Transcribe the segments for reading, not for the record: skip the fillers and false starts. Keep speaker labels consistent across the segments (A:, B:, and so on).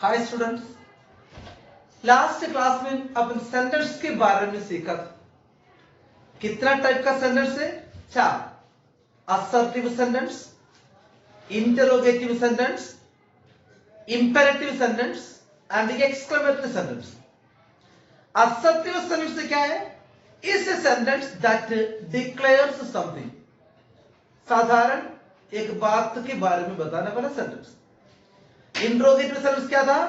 A: Hi students, last class में अपन sentence के बारे में सीखा था। कितना टाइप का सेंटेंस है? 4। Assertive sentence, interrogative sentence, imperative sentence and exclamatory sentence. Assertive sentence क्या है? Is a sentence that declares something. साधारण एक बात के बारे में बताने वाला सेंटेंस। इंटरोगेटिव सेंटेंस क्या था?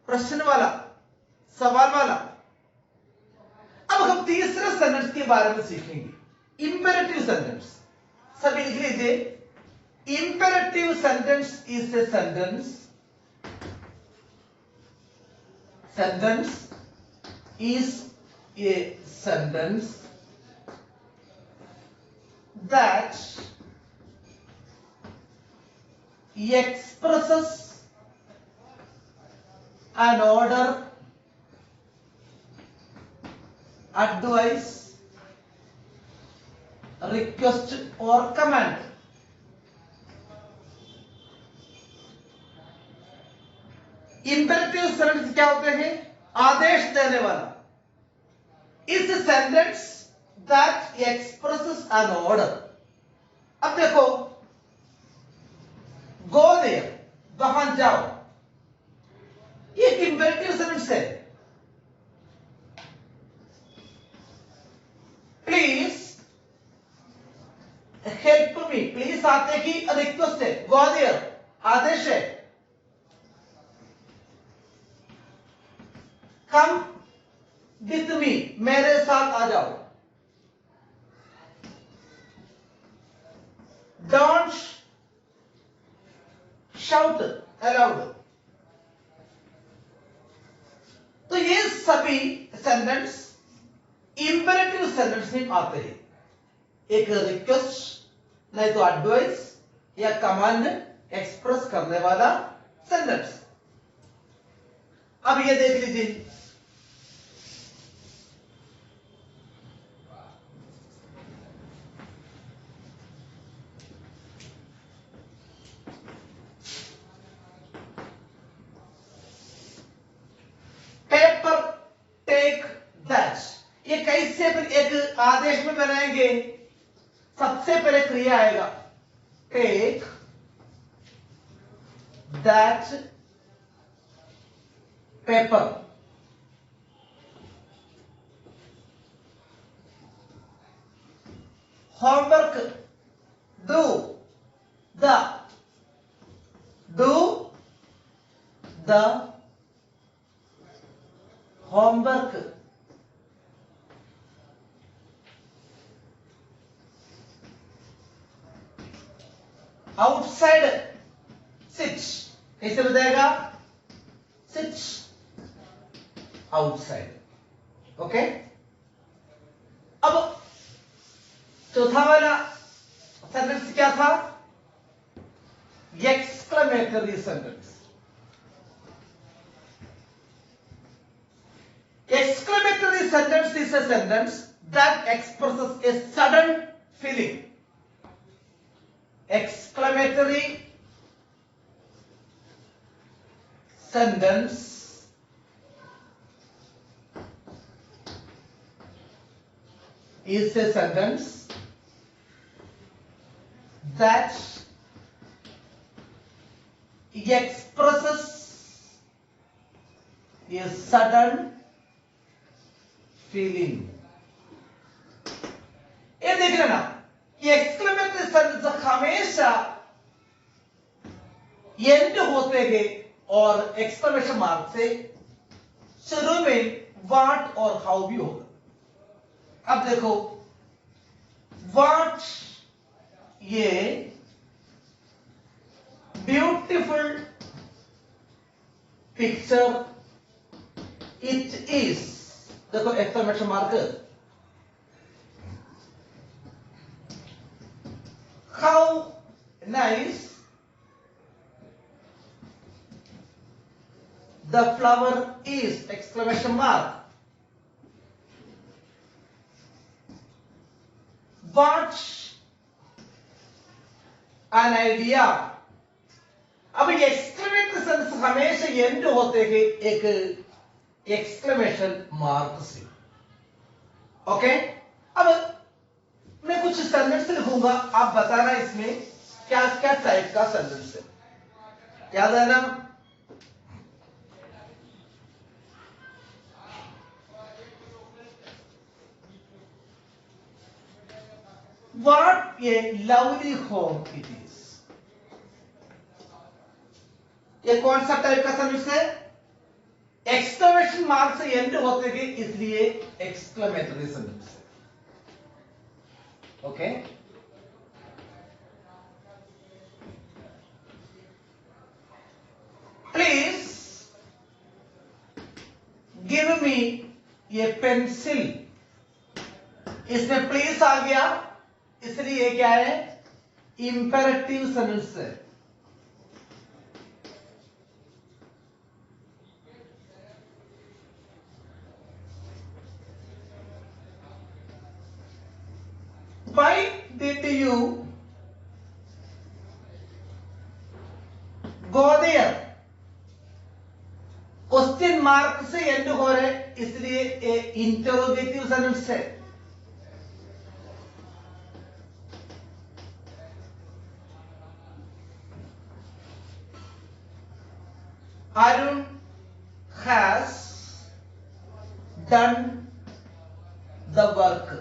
A: प्रश्न वाला, सवाल वाला। अब हम तीसरे सेंटेंस के बारे में सीखेंगे, इंपेरेटिव सेंटेंस। सभी लिख लीजिए, imperative sentence is a sentence is a sentence that expresses an order, advice, request or command. Imperative sentence क्या होते हैं? आदेश देने वाला। इस sentence that expresses an order. अब देखो, गो देयर, वहां जाओ, ये एक इंपेरेटिव सेंटेंस है। प्लीज हेल्प मी, प्लीज आते की रिक्वेस्ट है। गो देयर आदेश है। कम विथ मी, मेरे साथ आ जाओ। Don't shout allowed. तो ये सभी सेंटेंस इंपेरेटिव सेंटेंस में आते हैं। एक रिक्वेस्ट नहीं तो एडवाइस या कमांड एक्सप्रेस करने वाला सेंटेंस। अब ये देख लीजिए, पेपर टेक दैट, ये कैसे एक आदेश में बनाएंगे? सबसे पहले क्रिया आएगा take that paper. Homework do the homework. Outside sit, कैसे बताएगा? Sit outside. ओके। अब चौथा वाला सेंटेंस क्या था? Exclamatory sentence. Exclamatory sentence is a sentence that expresses a sudden feeling. Exclamatory sentence is a sentence that expresses a sudden feeling. ये देख लेना, ये एक्सक्लेमेटरी सेंटेंस हमेशा एंड होते गए और एक्सक्लेमेशन मार्क से शुरू में व्हाट और हाउ भी होगा। अब देखो, व्हाट ये ब्यूटीफुल पिक्चर इट इज। देखो exclamation mark. How nice the flower is, exclamation mark. What an idea अब एक्सक्लेमेटरी सेंस हमेशा एंड होते हैं एक एक्सक्लेमेशन मार्क से। ओके, अब मैं कुछ सेंटेंस लिखूंगा, आप बताना इसमें क्या क्या टाइप का सेंटेंस है। याद है ना? What a lovely home it is। ये कौन सा टाइप का सेंटेंस है? एक्सक्लेमेशन मार्क से एंड होते हैं इसलिए एक्सक्लेमेटरी सेंटेंस है। ओके, प्लीज गिव मी ये पेंसिल। इसमें प्लीज आ गया, इसलिए क्या है? इंपेरेटिव सेंटेंस है। Why did you go there? Question mark से एंड हो रहे इसलिए इंटरोगेटिव सेंटेंस है। Arun has done the work।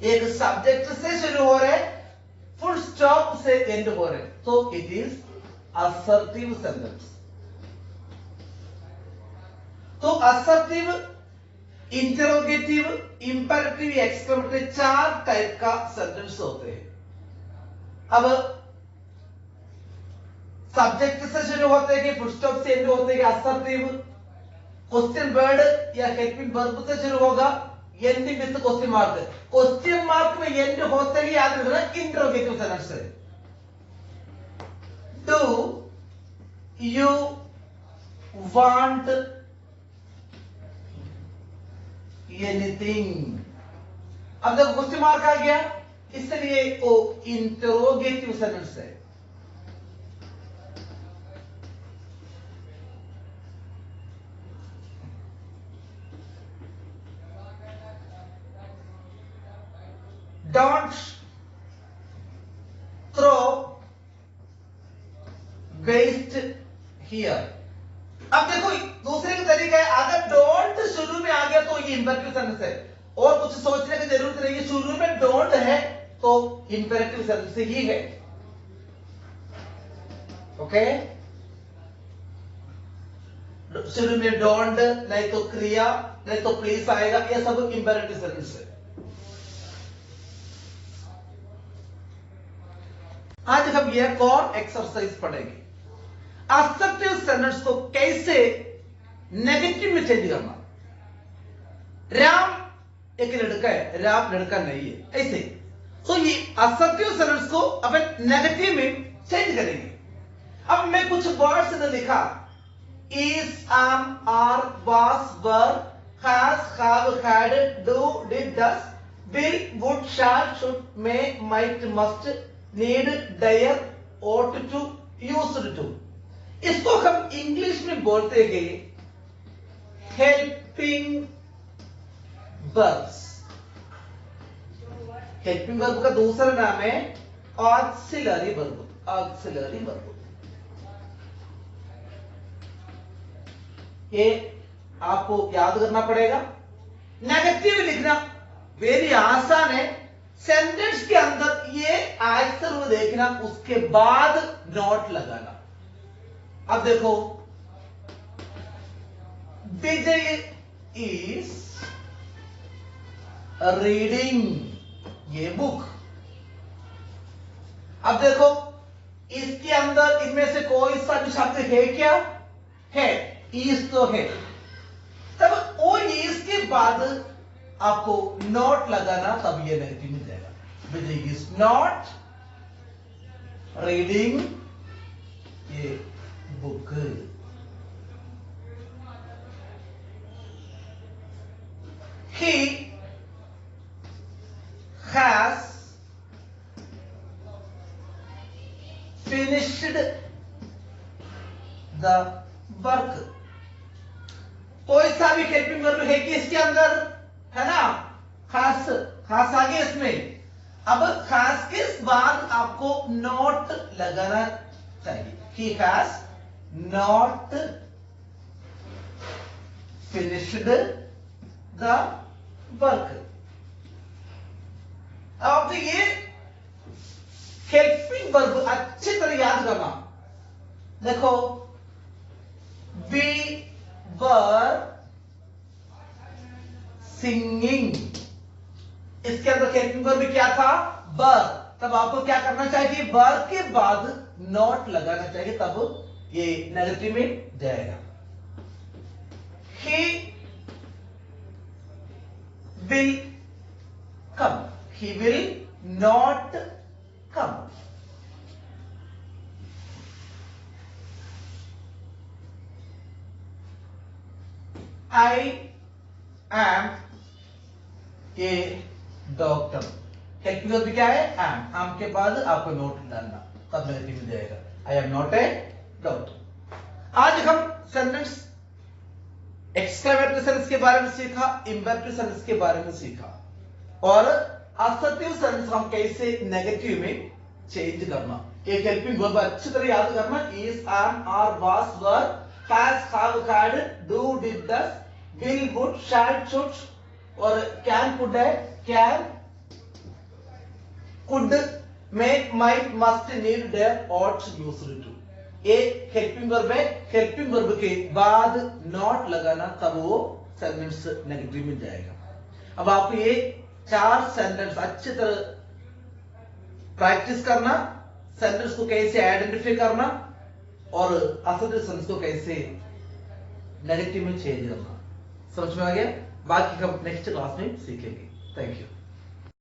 A: एक सब्जेक्ट से शुरू हो रहे, फुल स्टॉप से एंड हो रहे, तो इट इज असर्टिव सेंटेंस। तो assertive, interrogative, imperative, exclamatory, 4 type का सेंटेंस होते हैं। अब सब्जेक्ट से शुरू होते हैं कि फुल स्टॉप से एंड होते हैं असर्टिव, क्वेश्चन वर्ड या हेल्पिंग वर्ब से शुरू होगा, ending with question mark. Question mark में एंड होते ही याद रखना इंटरोगेटिव सेंटेंस है। Do you want anything? अब देखो क्वेश्चन मार्क आ गया, इसलिए वो इंटरोगेटिव सेंटेंस है। Don't throw waste here। अब देखो दूसरे का तरीका है, अगर डोंट शुरू में आ गया तो ये इंपेरेटिव सेंटेंस है और कुछ सोचने की जरूरत नहीं है। शुरू में डोंट है तो इंपेरेटिव सेंटेंस ही है। ओके, शुरू में डोंट, नहीं तो क्रिया, नहीं तो प्लीज आएगा, ये सब इंपेरेटिव सेंटेंस है। आज हम एक और एक्सरसाइज पढ़ेंगे, असर्टिव सेंटेंस को कैसे नेगेटिव में चेंज करना। राम एक लड़का है, राम लड़का नहीं है, ऐसे। तो ये असर्टिव सेंटेंस को अपन नेगेटिव में चेंज करेंगे। अब मैं कुछ वर्ड्स ने लिखा, is, am, are, was, were, has, have, had, do, did, does, will, would, shall, should, may, might, must, need, dare, ought to, used to। इसको हम इंग्लिश में बोलते हैं हेल्पिंग वर्ब्स। हेल्पिंग वर्ब का दूसरा नाम है ऑक्सिलरी वर्ब। ऑक्सिलरी वर्ब ये आपको याद करना पड़ेगा। नेगेटिव लिखना वेरी आसान है। सेंटेंस के अंदर ये आंसर देखना, उसके बाद नोट लगाना। अब देखो, विजय इज रीडिंग ये बुक। अब देखो इसके अंदर इनमें से कोई सा भी शब्द है क्या? है, इज तो है। तब वो इज के बाद आपको नोट लगाना, तब ये नेगेटिव मिल जाएगा। विजय इज नॉट रीडिंग ये book. He has finished work. कोई सा भी हेल्पिंग वर्ब है कि इसके अंदर, है ना, खास खास आ गया इसमें। अब खास के बाद आपको नॉट लगाना चाहिए। He has not finished the work. अब ये हेल्पिंग वर्ब अच्छी तरह याद करना। देखो, वी वर सिंगिंग, इसके अंदर हेल्पिंग वर्ब क्या था, वर। तब आपको क्या करना चाहिए, वर के बाद नॉट लगाना चाहिए, तब ये नेगेटिव में जाएगा। He will come, he will not come. I am a doctor। Helping verb क्या है, am के बाद आपको नोट डालना, तब नेगेटिव में जाएगा। I am not a doctor। आज हम सेंटेंस एक्सक्लेमेटरी सेंटेंस के बारे में सीखा, इंपेरेटिव सेंटेंस के बारे में सीखा, और असर्टिव सेंटेंस हम कैसे नेगेटिव में चेंज करना। एक हेल्पिंग वर्ब अच्छी तरह याद करना, is, am, are, was, were, has, have, had, do, did, does, will, would, shall, should, और can, could, can, could, may, might, must, need, dare, ought, used to। एक helping verb है, helping verb के बाद not लगाना, तब वो sentence negative में जाएगा। अब आपको ये 4 सेंटेंस अच्छी तरह प्रैक्टिस करना, सेंटेंस को कैसे आइडेंटिफाई करना और असर्टिव सेंटेंस को कैसे नेगेटिव में चेंज करना। समझ में आ गया? बाकी हम नेक्स्ट क्लास में सीखेंगे। Thank you.